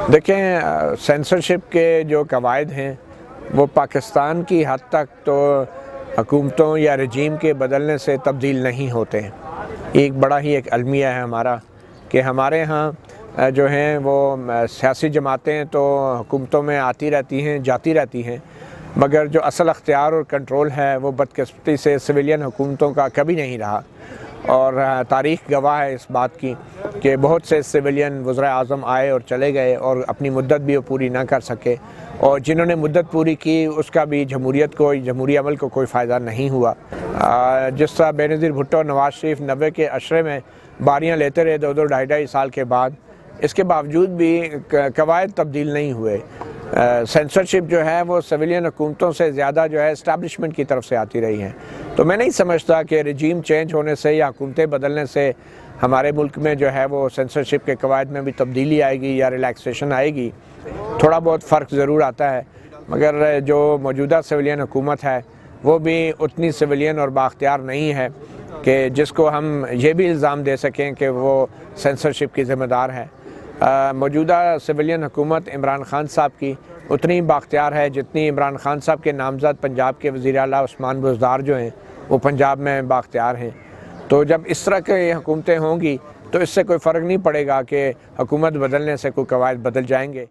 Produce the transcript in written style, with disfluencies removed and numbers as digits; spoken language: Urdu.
دیکھیں، سینسرشپ کے جو قواعد ہیں وہ پاکستان کی حد تک تو حکومتوں یا رجیم کے بدلنے سے تبدیل نہیں ہوتے ہیں۔ ایک بڑا ہی ایک المیہ ہے ہمارا کہ ہمارے ہاں جو ہیں وہ سیاسی جماعتیں تو حکومتوں میں آتی رہتی ہیں، جاتی رہتی ہیں، مگر جو اصل اختیار اور کنٹرول ہے وہ بدقسمتی سے سویلین حکومتوں کا کبھی نہیں رہا۔ اور تاریخ گواہ ہے اس بات کی کہ بہت سے سویلین وزراء اعظم آئے اور چلے گئے اور اپنی مدت بھی وہ پوری نہ کر سکے، اور جنہوں نے مدت پوری کی اس کا بھی جمہوریت کو، جمہوری عمل کو کوئی فائدہ نہیں ہوا۔ جس طرح بینظیر بھٹو اور نواز شریف 90 کے عشرے میں باریاں لیتے رہے 2 ڈھائی 2.5 سال کے بعد، اس کے باوجود بھی قواعد تبدیل نہیں ہوئے۔ سینسرشپ جو ہے وہ سویلین حکومتوں سے زیادہ جو ہے اسٹیبلشمنٹ کی طرف سے آتی رہی ہیں۔ تو میں نہیں سمجھتا کہ رجیم چینج ہونے سے یا حکومتیں بدلنے سے ہمارے ملک میں جو ہے وہ سینسرشپ کے قواعد میں بھی تبدیلی آئے گی یا ریلیکسیشن آئے گی۔ تھوڑا بہت فرق ضرور آتا ہے، مگر جو موجودہ سویلین حکومت ہے وہ بھی اتنی سویلین اور بااختیار نہیں ہے کہ جس کو ہم یہ بھی الزام دے سکیں کہ وہ سینسرشپ کی ذمہ دار ہے۔ موجودہ سویلین حکومت عمران خان صاحب کی اتنی بااختیار ہے جتنی عمران خان صاحب کے نامزد پنجاب کے وزیر اعلیٰ عثمان بزدار جو ہیں وہ پنجاب میں بااختیار ہیں۔ تو جب اس طرح کی حکومتیں ہوں گی تو اس سے کوئی فرق نہیں پڑے گا کہ حکومت بدلنے سے کوئی قواعد بدل جائیں گے۔